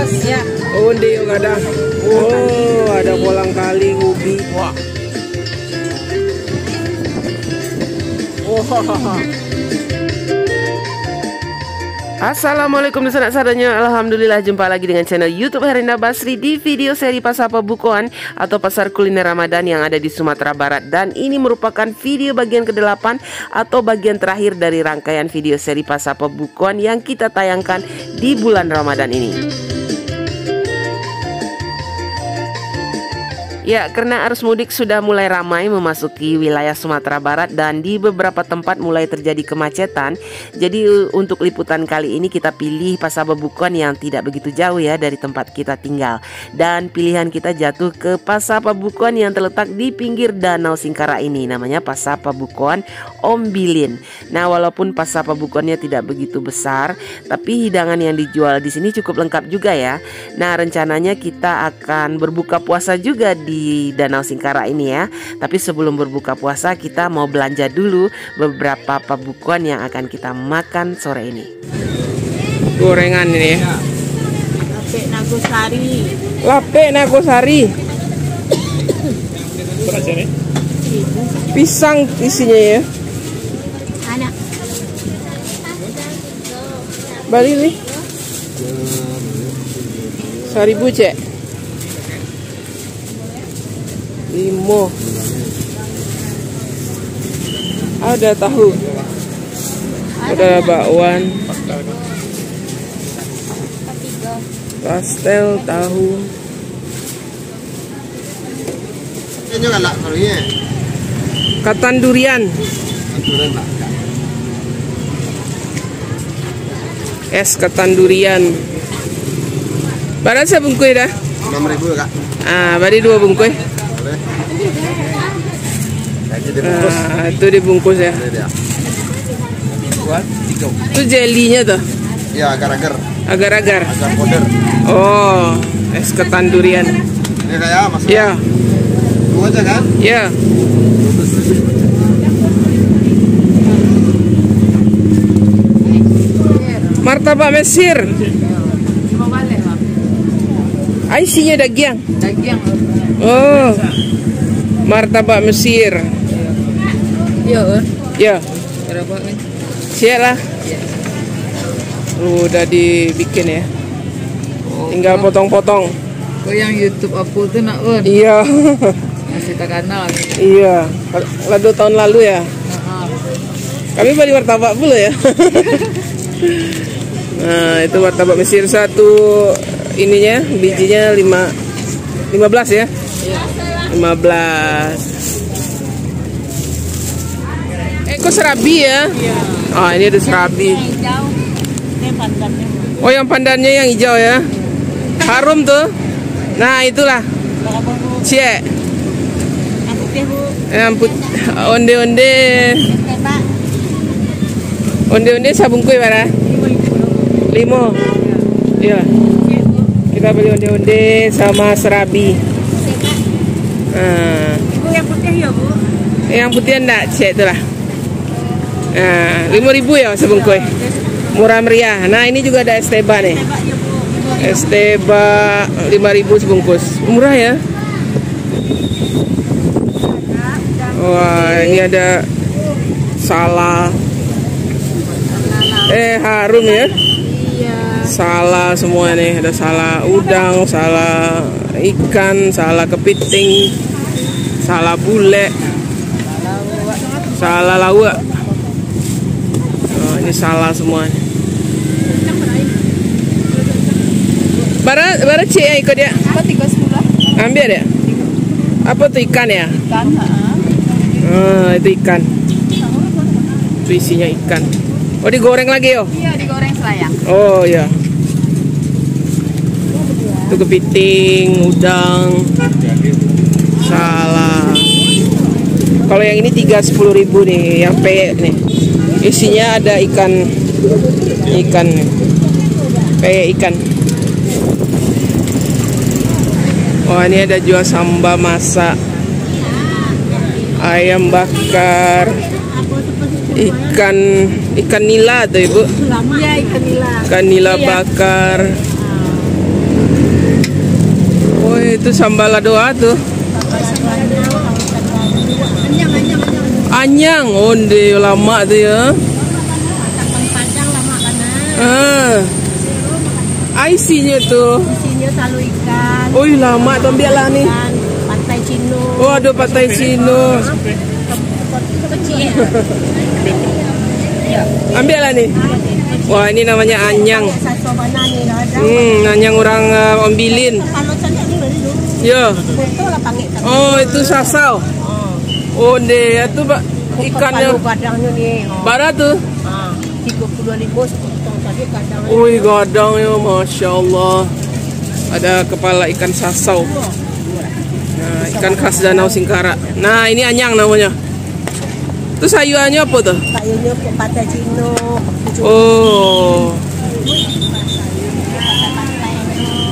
bos. Ya. Onde yang ada. Oh, ada kolang kaling, ubi. Wah. Oh. Assalamualaikum sanak sadanya. Alhamdulillah jumpa lagi dengan channel YouTube Herenda Basri di video seri Pasar Pabukuan atau pasar kuliner Ramadan yang ada di Sumatera Barat. Dan ini merupakan video bagian ke-8 atau bagian terakhir dari rangkaian video seri Pasar Pabukuan yang kita tayangkan di bulan Ramadan ini. Ya, karena arus mudik sudah mulai ramai memasuki wilayah Sumatera Barat dan di beberapa tempat mulai terjadi kemacetan. Jadi untuk liputan kali ini kita pilih Pasar Pabukuan yang tidak begitu jauh ya dari tempat kita tinggal. Dan pilihan kita jatuh ke Pasar Pabukuan yang terletak di pinggir Danau Singkara ini. Namanya Pasar Pabukuan Ombilin. Nah, walaupun Pasar Pabukuannya tidak begitu besar, tapi hidangan yang dijual di sini cukup lengkap juga ya. Nah, rencananya kita akan berbuka puasa juga di Danau Singkara ini ya. Tapi sebelum berbuka puasa kita mau belanja dulu beberapa pabukuan yang akan kita makan sore ini. Gorengan ini ya. Lape Nagosari. Lape Nagosari. Pisang isinya ya. Anak. Bali nih. Seribu cek. 5. Ada tahu. Ada bakwan. Pastel tahu. Ketan durian. Es ketan durian. Barang saya bungkus dah. 6.000 Kak. Ah, bari 2 bungkus. Nah, itu dibungkus ya. Itu jelinya tuh. Ya, agar-agar. Agar-agar. Agar powder. Oh, es ketan durian. Ini kayak Mas. Ya. 2 aja kan? Ya. Martabak Mesir. Isinya daging. Daging. Oh. Martabak Mesir. Iya, Ya. berapa kan? Siap lah. Udah dibikin ya. Tinggal potong-potong. Oh, yang YouTube aku tuh nak Iya. masih tak kenal. Iya. Lalu tahun lalu ya. Kami beli martabak dulu ya. Nah, itu martabak Mesir satu ininya bijinya 15 ya. 15. Kok serabi ya? Iya. Oh, ini ada serabi. Hijau. Ini pandannya. Oh, yang pandannya yang hijau ya. Harum tuh. Nah, itulah. Berapa Bu? Cie. Yang putih Bu. Yang onde-onde. Pak. Onde-onde sabung kue mana? 5. Iya. Kita beli onde-onde sama serabi. Nah. Ibu yang putih ya Bu? Yang putih enggak, cek itulah. Nah, 5.000 ya sebungkus. Murah meriah. Nah, ini juga ada esteba nih. Esteba 5.000 sebungkus. Murah ya. Wah, ini ada salah. Harum ya. Iya. Salah semua nih. Ada salah udang, salah ikan, salah kepiting, salah bule, salah lawak. Oh, ini salah semua. Bara cik yang ikut ya? Apa 310? Ambil ya? Apa tuh ikan ya? Ikan, Itu ikan. Itu isinya ikan. Oh, digoreng lagi yo? Iya, digoreng selayang. Oh ya. Itu kepiting, udang, salah. Kalau yang ini 10.000 nih, yang peyek nih. Isinya ada ikan nih. Peyek ikan. Oh, ini ada jual sambal masak, ayam bakar, ikan nila tuh Ibu. Iya, ikan nila. Ikan nila bakar. itu sambal doa tuh. Anyang, onde lama tuh ya. Isinya tuh. Isinya talu ikan. Oh, lama tuh biarlah nih. Pantai Cino. Oh, ada pantai Cino. Kecil. Ambil lah nih. Wah, ini namanya anyang. Anyang orang Ombilin. Ya. Oh, itu sasau. Oh, deh, itu ikannya. Bara tuh. 32.000 sepotong tadi kadang. Wih, gadang ya, masya Allah. Ada kepala ikan sasau. Nah, ikan khas Danau Singkara. Nah, ini anyang namanya. Itu sayurannya apa tuh? Sayurnya pantai Cino. Oh.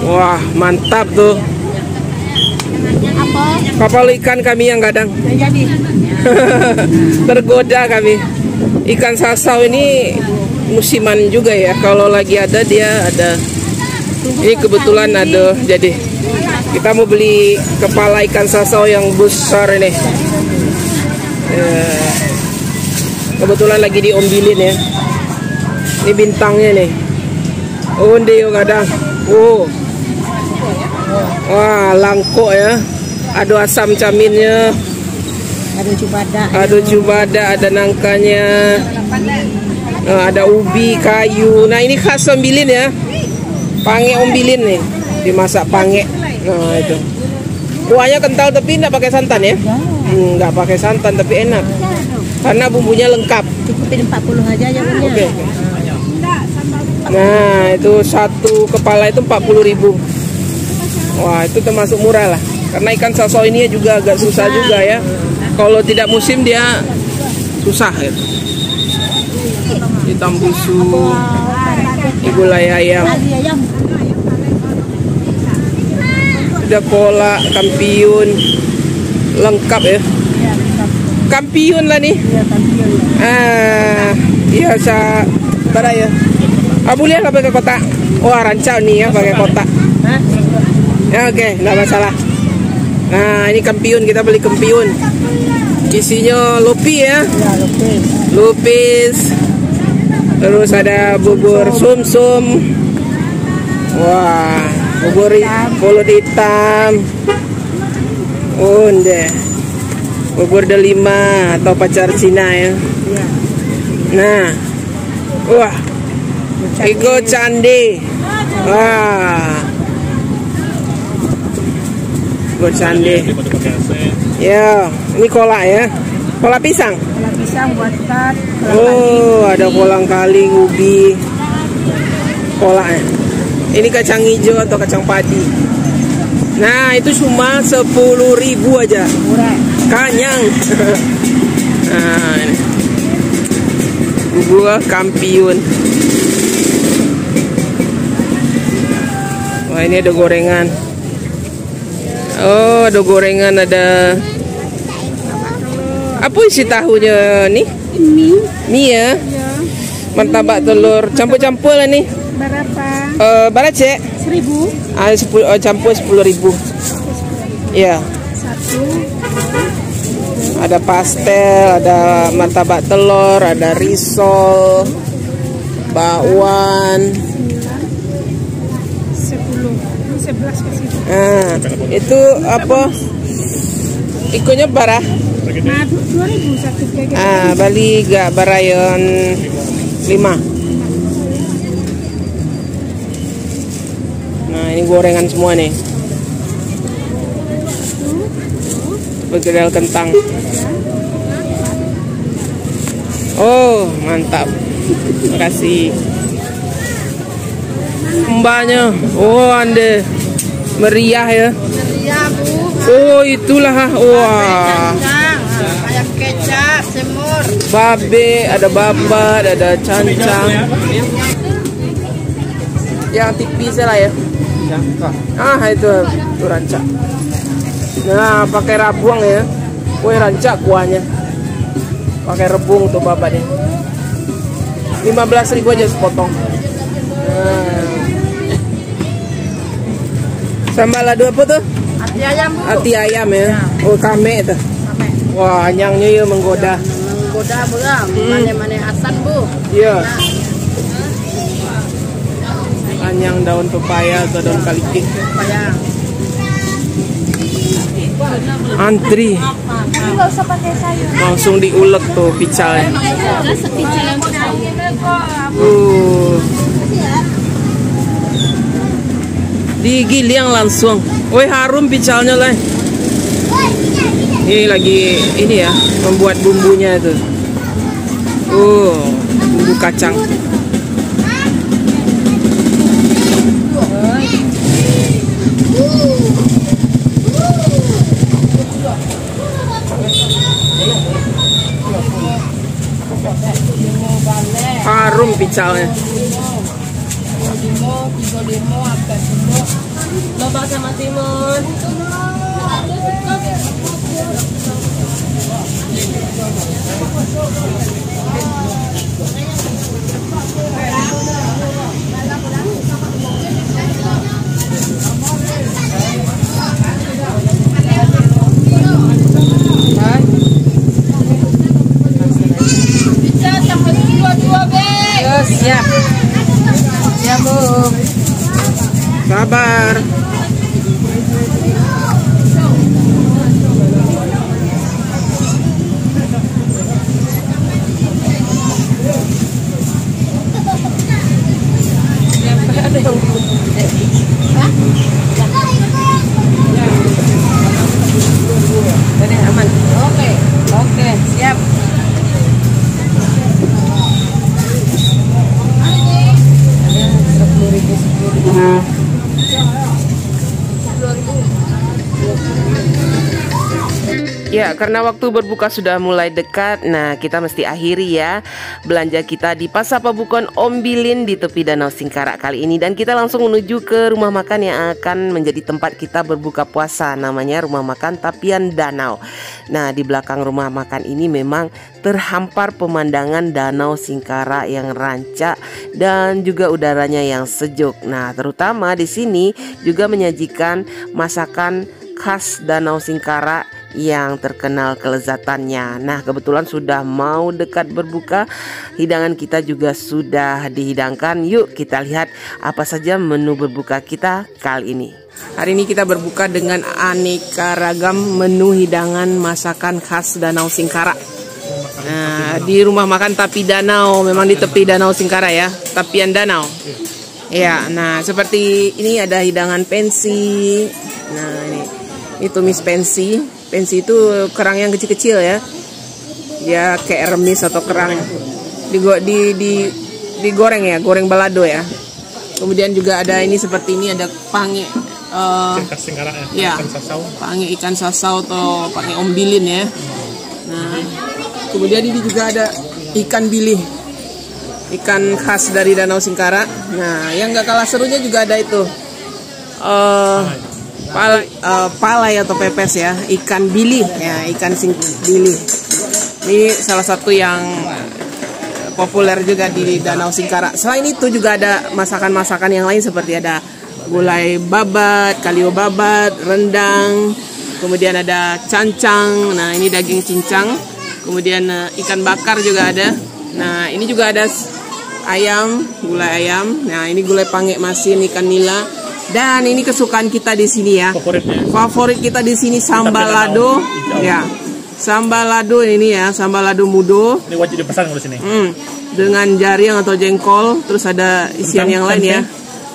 Wah, mantap tuh. Apa? Kapal ikan kami yang gadang. Jadi. Tergoda kami. Ikan sasau ini musiman juga ya. Kalau lagi ada dia ada. Ini kebetulan ada. Jadi kita mau beli kepala ikan sasau yang besar ini. Kebetulan lagi di Ombilin ya. Ini bintangnya nih. Oh, dia kadang. Oh. Wah, langko ya. Ada asam caminnya. Ada cubada, ada nangkanya. Ada ubi, kayu. Nah, ini khas Ombilin ya. Pange Ombilin nih. Dimasak pange. Nah, itu. Kuahnya kental tapi enggak pakai santan ya? Enggak pakai santan tapi enak. Karena bumbunya lengkap. Cukupin 40 aja ya punya. Oke. Nah, itu satu kepala itu 40.000. Wah, itu termasuk murah lah. Karena ikan sasau ini juga agak susah juga ya. Kalau tidak musim dia susah ya. Hitam busuk, gulai ayam. Ada kola, kampiun, lengkap ya. Kampiun lah nih. Iya sa bara ya. Boleh lah pakai kotak. Wah, rancau nih ya pakai kotak. Ya, oke, nggak masalah. Nah, ini kampiun, kita beli kampiun. Isinya lopi ya. Lupis. Terus ada bubur sumsum. Wah, bubur pulut hitam. Deh. Bubur delima atau pacar Cina ya. Nah. Wah. Igo candi. Wah. Igo candi. Ya, ini kolak ya. Kolak pisang. Kolak pisang buatan. Oh, ada kolang kaling, ubi. Kolaknya. Ini kacang hijau atau kacang padi. Nah, itu cuma 10.000 aja. Murah. Kanyang. Nah, ini. Bubur kampiun. Wah, ini ada gorengan. Oh, ada gorengan, ada. Apa isi tahunya nih? Mie ya? Martabak telur, campur-campur lah nih. Berapa? Berapa cek? 1.000. Campur 10.000. Ya. Satu. Ada pastel, ada martabak telur, ada risol, bakwan. 10. 11 kasih. Nah, itu apa? Ikunya bara? 2.000 satu paket. Bali gak barayon 5. Nah, ini gorengan semua nih. Begedal kentang. Oh, mantap. Terima kasih. Mbaknya. Oh, Anda meriah ya. Meriah, Bu. Oh, itulah. Wah. Ayam kecap, semur. Babe, ada babat, ada cancang. Yang tipis lah ya. Itu rancak. Nah, pakai rabuang ya. Woi, rancak kuahnya. Pakai rebung tuh babatnya. 15.000 aja sepotong. Nah. Sambal lado apa tuh? Hati ayam bu. Hati ayam ya. Oh kame itu. Kame. Wah anyangnya ya menggoda. Menggoda bu ya. Mana-mana asan bu. Iya. Anyang daun pepaya atau daun kalikik. Pepaya. Antri. Ini nggak usah pakai sayur. Langsung diulek tuh picalnya. Digiling langsung. Woi harum picalnya lah. Ini lagi ini ya membuat bumbunya itu. Bumbu kacang. Harum picalnya. Lobak sama timun. Siap. Ya bu. Sabar. Aman. Oke, siap. Ya, karena waktu berbuka sudah mulai dekat, nah kita mesti akhiri ya belanja kita di Pasar Pabukon Ombilin di tepi Danau Singkarak kali ini. Dan kita langsung menuju ke rumah makan yang akan menjadi tempat kita berbuka puasa. Namanya Rumah Makan Tapian Danau. Nah, di belakang rumah makan ini memang terhampar pemandangan Danau Singkarak yang rancak dan juga udaranya yang sejuk. Nah, terutama di sini juga menyajikan masakan khas Danau Singkarak yang terkenal kelezatannya. Nah, kebetulan sudah mau dekat berbuka, hidangan kita juga sudah dihidangkan. Yuk kita lihat apa saja menu berbuka kita kali ini. Hari ini kita berbuka dengan aneka ragam menu hidangan masakan khas Danau Singkarak. Nah, di Rumah Makan Tapi Danau, memang di tepi Danau Singkarak ya, Tapian Danau. Ya, nah seperti ini ada hidangan pensi. Nah, ini tumis pensi. Pensi itu kerang yang kecil-kecil ya. Dia kayak remis atau kerang digoreng ya, goreng balado ya. Kemudian juga ada ini seperti ini, ada pange ya, pange ikan sasau atau pange ombilin ya. Nah, kemudian ini juga ada ikan bilih, ikan khas dari Danau Singkarak. Nah, yang gak kalah serunya juga ada itu palai atau pepes ya, ikan bilih ya, ikan bilih. Ini salah satu yang populer juga di Danau Singkarak. Selain itu juga ada masakan-masakan yang lain seperti ada gulai babat, kalio babat, rendang, kemudian ada cancang. Nah, ini daging cincang. Kemudian ikan bakar juga ada. Nah, ini juga ada ayam, gulai ayam. Nah, ini gulai pange masin, ikan nila. Dan ini kesukaan kita di sini ya. Favorit kita di sini sambal lado. Ya. Sambal lado ini ya, sambal lado mudo. Ini wajib dipesan kalau sini. Dengan jaring atau jengkol, terus ada isian yang lain ya.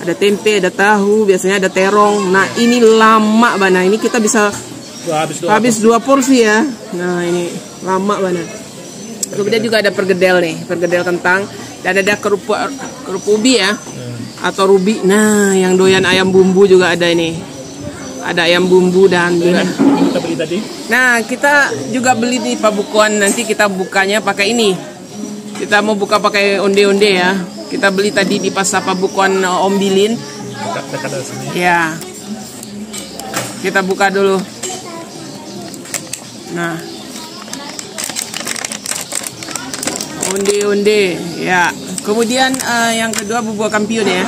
Ada tempe, ada tahu, biasanya ada terong. Nah, ini lama bana. Ini kita bisa habis 2 porsi ya. Nah, ini lama bana. Kemudian juga ada pergedel nih, pergedel kentang, dan ada kerupuk ubi ya. Atau rubi. Nah, yang doyan ayam bumbu juga ada ini. Ada ayam bumbu dan juga. Kita beli tadi. Nah, kita juga beli di Pabukon. Nanti kita bukanya pakai ini. Kita mau buka pakai onde-onde ya. Kita beli tadi di Pasar Pabukon Ombilin. Dekat dari sini. Ya. Kita buka dulu. Nah. Onde-onde ya. Kemudian yang kedua bubuk kampiun ya.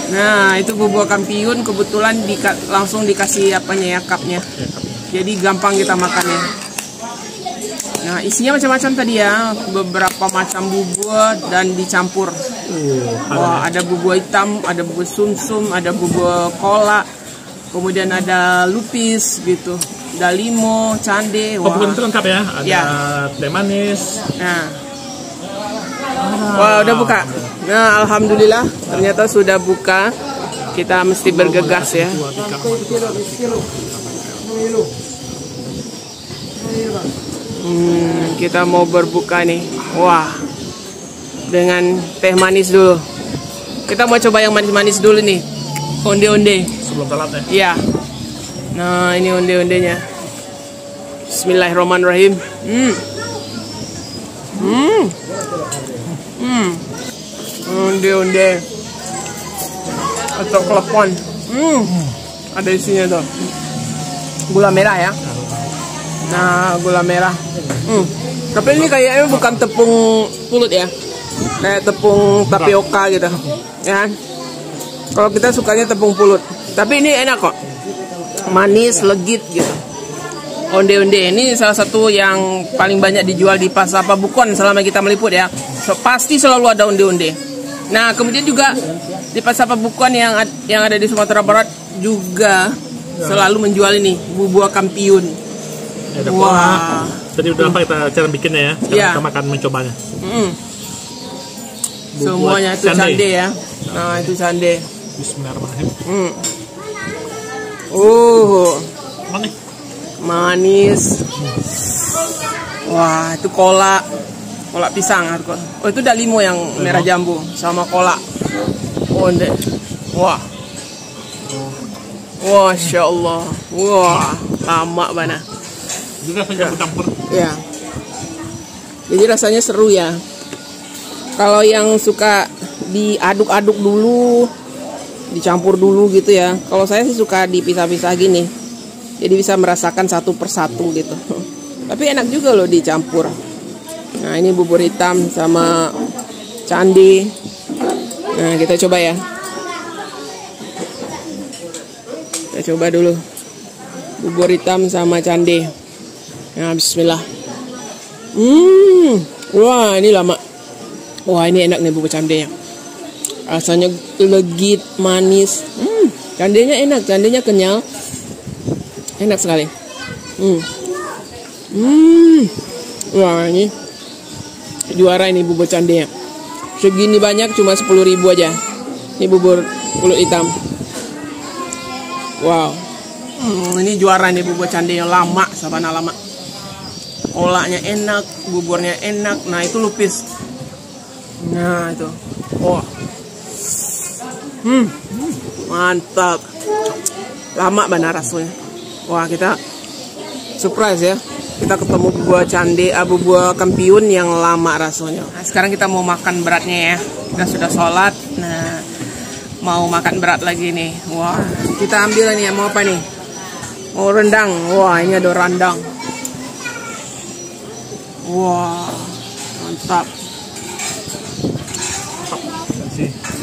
Nah, itu bubur kampiun kebetulan langsung dikasih apanya ya, cupnya. Jadi gampang kita makannya. Nah, isinya macam-macam tadi ya, beberapa macam bubur dan dicampur. Wah, ada bubur hitam, ada bubur sumsum, ada bubur kolak, kemudian ada lupis gitu, ada limo, cande. Wah, Bubur itu lengkap ya, ada ya. teh manis. Nah, wah udah buka. Nah, alhamdulillah ternyata sudah buka. Kita mesti bergegas ya. Kita mau berbuka nih. Wah, dengan teh manis dulu. Kita mau coba yang manis-manis dulu nih. Onde-onde. Sebelum salat ya. Iya. Nah, ini onde-ondenya. Bismillahirrahmanirrahim. Onde-onde atau klepon. Ada isinya tuh. Gula merah ya. Nah, gula merah. Tapi ini kayaknya bukan tepung pulut ya. Kayak tepung tapioka gitu. Ya. Kalau kita sukanya tepung pulut. Tapi ini enak kok. Manis, legit gitu. Onde-onde ini salah satu yang paling banyak dijual di Pasar Pabukon selama kita meliput ya. Pasti selalu ada onde-onde. Nah, kemudian juga di Pasar Pabukon yang ada di Sumatera Barat juga selalu menjual ini bubur kampiun. Ada Wah. kolak. Jadi udah apa kita cara bikinnya ya? Sekarang Iya. kita makan mencobanya. Semuanya itu cande ya. Nah, itu cande. Bismillahirrahmanirrahim. Mana nih? Manis. Wah, itu kolak pisang. Oh, itu ada limo yang merah jambu sama kolak. Onde. Wah. Wah, Masya Allah. Wah, lama banget. Juga campur-campur. Ya. Jadi rasanya seru ya. Kalau yang suka diaduk-aduk dulu, dicampur dulu gitu ya. Kalau saya sih suka dipisah-pisah gini. Jadi bisa merasakan satu persatu gitu. Tapi enak juga loh dicampur. Nah, ini bubur hitam sama candi. Nah, kita coba ya. Kita coba dulu. Bubur hitam sama candi. Nah, bismillah. Wah, ini lama. Wah, ini enak nih bubur candenya. Rasanya legit, manis. Candenya enak, candenya kenyal. Enak sekali. Wah, ini juara ini bubur candenya. Segini banyak cuma 10.000 aja. Ini bubur pulut hitam. Wow. Ini juara nih bubur candenya, lama, sabana lama. Kolaknya enak, buburnya enak. Nah, itu lupis. Nah, itu. Wah. Mantap. Lama benar rasanya. Wah, kita surprise ya. Kita ketemu bubur cande, bubur kampiun yang lama rasanya. Nah, sekarang kita mau makan beratnya ya. Kita sudah sholat. Nah, mau makan berat lagi nih. Wah, kita ambil nih. Mau apa nih? Mau rendang. Wah, ini ada rendang. Wah, mantap.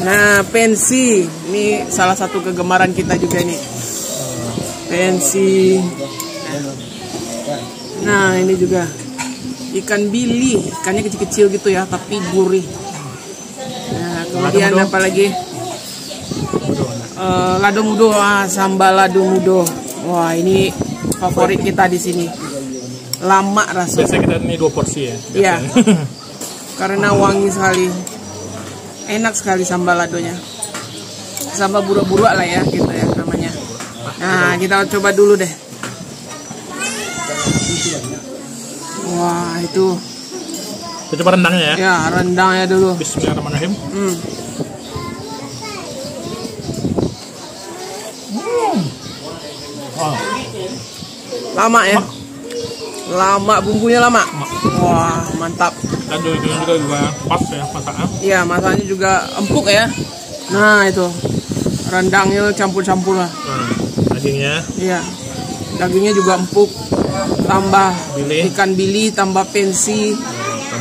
Nah, pensi. Ini salah satu kegemaran kita juga nih. Pensi. Nah, ini juga ikan bili, ikannya kecil-kecil gitu ya, tapi gurih. Nah, kemudian apa lagi? Lado mudo, sambal lado mudo. Wah, ini favorit kita di sini. Lama rasanya. Biasanya kita ini 2 porsi ya. Iya. Karena wangi sekali. Enak sekali sambal ladonya. Sambal buruk-buruk lah ya, gitu ya namanya. Nah, kita coba dulu deh. Wah, itu. Kita coba rendangnya ya. Ya, rendangnya dulu. Bismillahirrahmanirrahim. Wow. Lama ya. Lama, bumbunya lama. Wah, mantap. Dan juga pas ya masaknya. Iya, masaknya juga empuk ya. Nah, itu. Rendangnya campur-campur lah. Dagingnya. Iya. Dagingnya juga empuk. Tambah Bili. ikan bili, tambah pensi,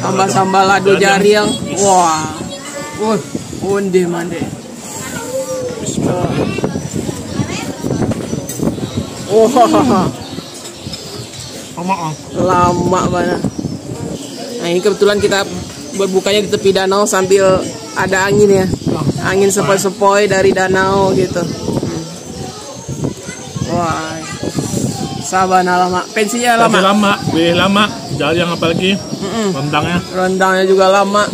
tambah sambal lado jariang. Wah. Onde mande. Wah, Lama. lama banget. Nah ini kebetulan kita berbukanya di tepi danau sambil ada angin ya. Angin sepoi-sepoi dari danau gitu. Wah, sabana lama. Pensinya Tapi lama. lama, lebih lama. Jadi yang apa lagi? Rendangnya. Rendangnya juga lama.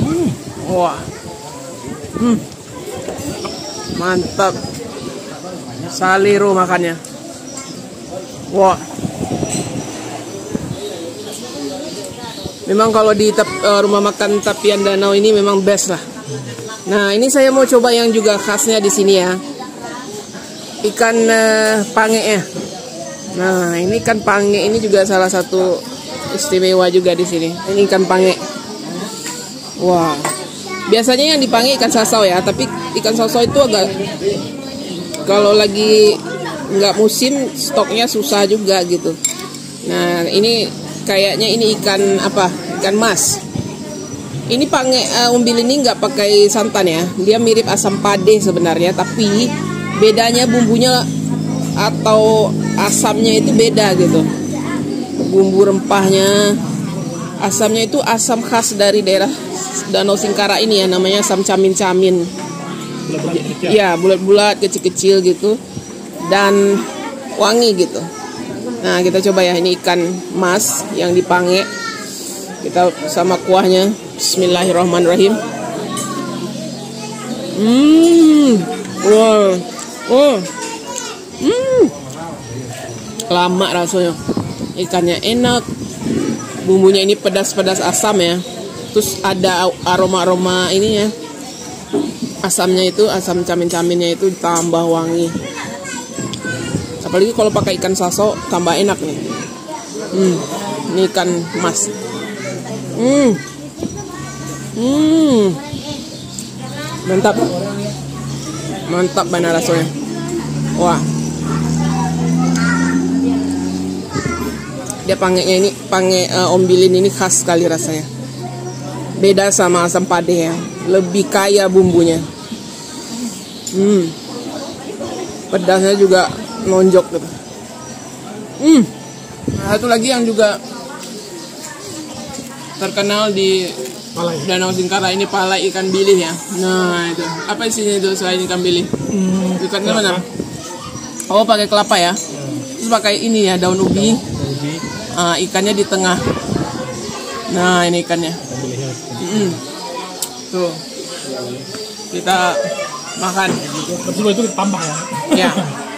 Wah. Mantap. Saliru makannya. Wah. Memang kalau di rumah makan tepian danau ini memang best lah. Nah, ini saya mau coba yang juga khasnya di sini ya. Ikan pange ya. Nah, ini ikan pange ini juga salah satu istimewa juga di sini. Ini ikan pange. Wah. Biasanya yang dipange ikan sasau ya, tapi ikan sasau itu agak kalau lagi nggak musim stoknya susah juga gitu. Nah ini kayaknya ini ikan apa? Ikan mas. Ini pange umbil ini nggak pakai santan ya. Dia mirip asam pade sebenarnya, tapi bedanya bumbunya atau asamnya itu beda gitu. Bumbu rempahnya, asamnya itu asam khas dari daerah Danau Singkara ini ya, namanya asam camin-camin. Ya, bulat-bulat, kecil-kecil gitu. Dan wangi gitu. Nah kita coba ya, ini ikan mas yang dipange. Kita sama kuahnya. Bismillahirrahmanirrahim. Wah. Oh. Lama rasanya. Ikannya enak. Bumbunya ini pedas-pedas asam ya. Terus ada aroma-aroma ininya. Asamnya itu, asam camin-caminnya itu tambah wangi. Apalagi kalau pakai ikan saso tambah enak nih. Ini ikan mas. Mantap. Mantap banget rasanya. Wah. Dia pangenya ini, pange ombilin ini khas sekali rasanya. Beda sama asam pade ya. Lebih kaya bumbunya. Pedasnya juga nonjok gitu. Satu lagi yang juga terkenal di Danau Singkara ini palai ikan bilih ya. Nah itu apa isinya itu selain ikan bilih? Ikannya mana? Oh pakai kelapa ya. Terus pakai ini ya daun ubi. Ikannya di tengah. Nah ini ikannya. Tuh kita makan. Terus itu ditambah ya. Ya.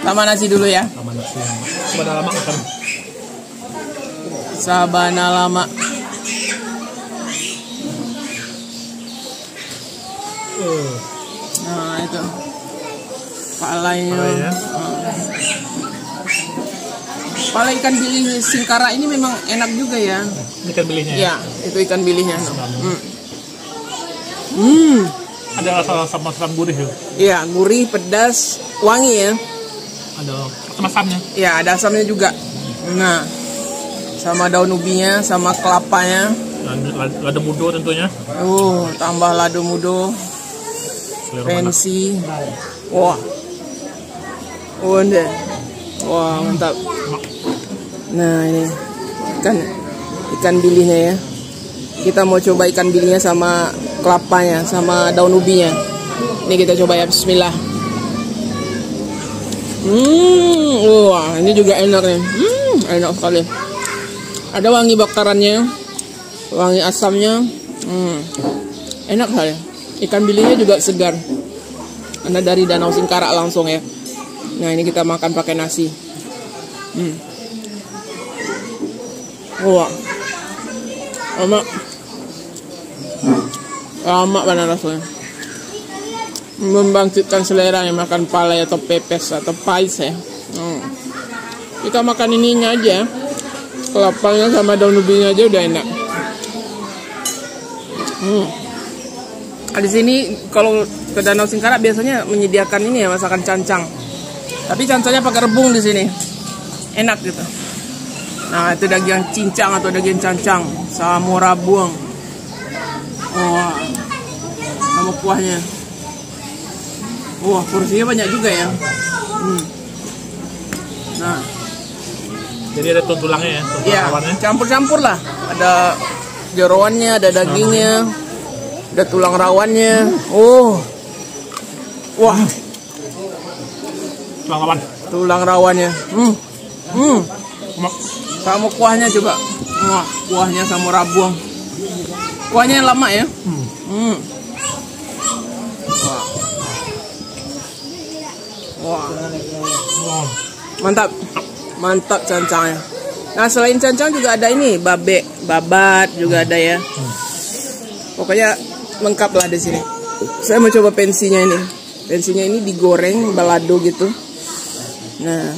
Tambah nasi dulu ya. Tambah nasi. Sabana lama kan. Sabana lama. Nah itu palainya. Palai ikan bilih Singkara ini memang enak juga ya. Ikan bilihnya. Ya, itu ikan bilihnya. Ada rasa asam gurih ya. Iya, gurih, pedas, wangi ya. Ada asam-asamnya. Ya, ada asamnya juga. Nah, sama daun ubinya, sama kelapanya. Lado mudo tentunya. Tambah lado mudo. Pensi. Wah. Udah. Wah, mantap. Nah, ini ikan bilihnya ya. Kita mau coba ikan bilihnya sama kelapanya, sama daun ubinya. Ini kita coba ya, bismillah. Wah, ini juga enak nih. Enak sekali. Ada wangi bakarannya, wangi asamnya. Enak sekali. Ikan bilihnya juga segar. Karena dari Danau Singkara langsung ya. Nah, ini kita makan pakai nasi. Wah. Lama banget rasanya. Membangkitkan selera yang makan palai atau pepes atau pais ya. Kita makan ininya aja. Kelapanya sama daun ubinya aja udah enak. Di sini kalau ke Danau Singkara biasanya menyediakan ini ya, masakan cancang. Tapi cancangnya pakai rebung di sini. Enak gitu. Nah, itu daging cincang atau daging cancang sama rabuang. Wah. Sama kuahnya. Wah, porsinya banyak juga ya. Nah, Jadi ada tulangnya ya, tulang ya rawannya. campur-campur lah. Ada jeroannya, ada dagingnya, ada tulang rawannya. Oh, wah, Tulang rawan. tulang rawannya. Emak. Sama kuahnya coba. Wah, kuahnya sama rabuang. Kuahnya yang lama ya. Wah. Wah. Wow. Mantap. Mantap cancangnya. Nah, selain cancang juga ada ini, babat juga ada ya. Pokoknya lengkap lah di sini. Saya mau coba pensinya ini. Pensinya ini digoreng balado gitu. Nah.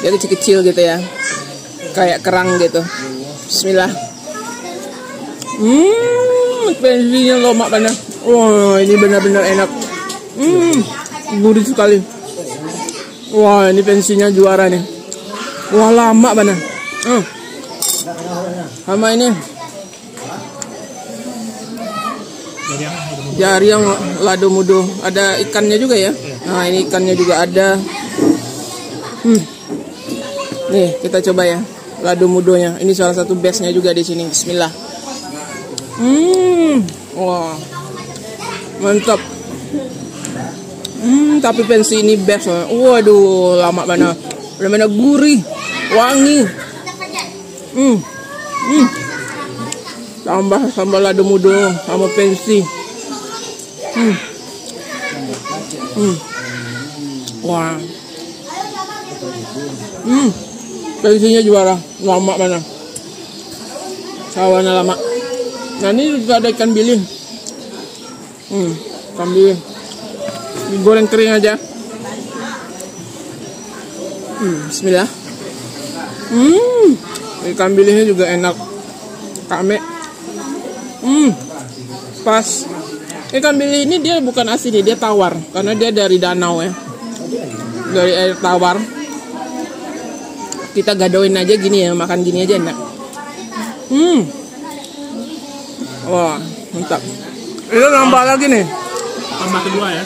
Dia kecil-kecil gitu ya. Kayak kerang gitu. Bismillah. Pensinya lomak banget. Oh, ini benar-benar enak. Gurih sekali. Wah, ini pensinya juara nih. Wah, lama banget. Sama ini jariang lado mudo. Ada ikannya juga ya. Nah, ini ikannya juga ada. Nih, kita coba ya. Lado mudonya. Ini salah satu bestnya juga di sini. Bismillah. Wah. Mantap. Tapi pensi ini best. Waduh, lama banget. Benar-benar gurih, wangi. Tambah sambal lado mudo sama pensi. Wah. Pensinya juara, lama banget. Sawannya lama. Nah, ini juga ada ikan bilis. Ikan bilis. Digoreng kering aja. Bismillah. Ikan bilisnya juga enak. Kame. Pas. Ikan bilis ini dia bukan asin, dia tawar. Karena dia dari danau ya. Dari air tawar. Kita gadoin aja gini ya, makan gini aja enak. Wah, mantap. Itu nambah lagi nih. Tambah kedua ya.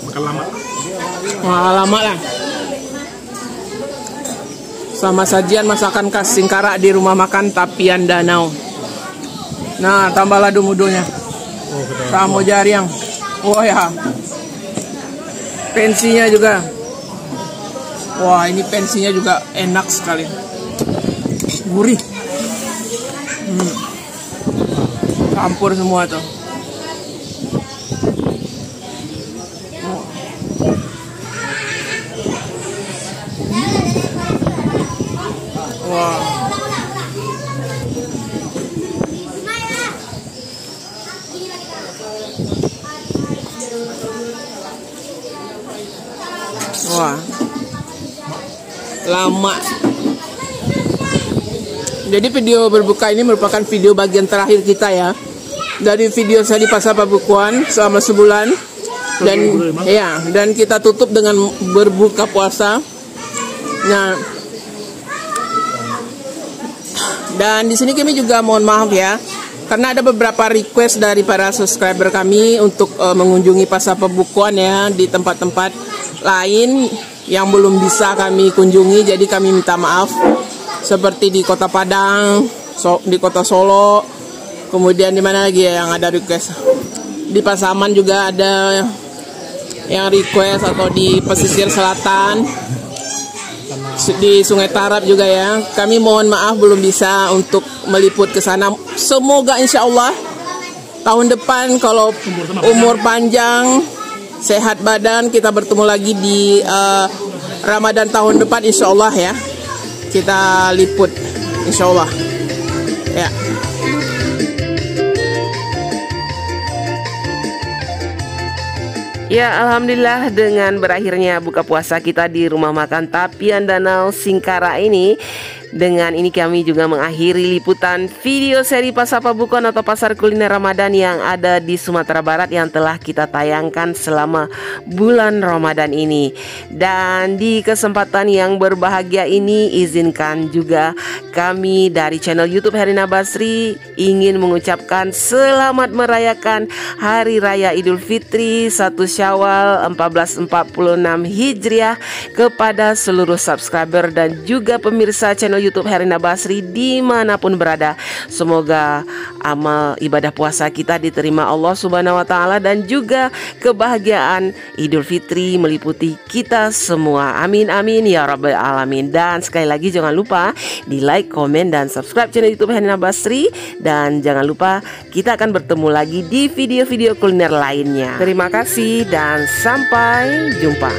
Makan lama. Wah, lama lah. Sama sajian masakan khas Singkara di rumah makan Tapian Danau. Nah, tambah lado mudonya. Sama jariang. Oh ya. Pensinya juga. Wah, ini pensinya juga enak sekali. Gurih. Campur semua tuh. Wah. Wah. Lama. Jadi video berbuka ini merupakan video bagian terakhir kita ya. Dari video saya di Pasar Pabukuan selama sebulan dan kita tutup dengan berbuka puasa. Nah, dan di sini kami juga mohon maaf ya, karena ada beberapa request dari para subscriber kami untuk mengunjungi Pasar Pabukuan ya di tempat-tempat lain yang belum bisa kami kunjungi. Jadi kami minta maaf, seperti di Kota Padang, di Kota Solo, kemudian di mana lagi ya yang ada request? Di Pasaman juga ada yang request, atau di pesisir selatan, di Sungai Tarap juga ya. Kami mohon maaf belum bisa untuk meliput ke sana. Semoga insya Allah tahun depan kalau umur panjang, sehat badan, kita bertemu lagi di Ramadan tahun depan insya Allah ya. Kita liput insya Allah ya. Ya, alhamdulillah dengan berakhirnya buka puasa kita di rumah makan Tapian Danau Singkara ini, Dengan ini kami juga mengakhiri liputan video seri Pasar Pabukon atau Pasar Kuliner Ramadan yang ada di Sumatera Barat yang telah kita tayangkan selama bulan Ramadan ini. Dan di kesempatan yang berbahagia ini, izinkan juga kami dari channel YouTube Herina Basri ingin mengucapkan selamat merayakan Hari Raya Idul Fitri 1 Syawal 1446 Hijriah kepada seluruh subscriber dan juga pemirsa channel YouTube Herina Basri dimanapun berada. Semoga amal ibadah puasa kita diterima Allah Subhanahu wa Ta'ala dan juga kebahagiaan Idul Fitri meliputi kita semua. Amin amin ya rabbal alamin. Dan sekali lagi jangan lupa di like, komen, dan subscribe channel YouTube Herina Basri. Dan jangan lupa kita akan bertemu lagi di video-video kuliner lainnya. Terima kasih dan sampai jumpa.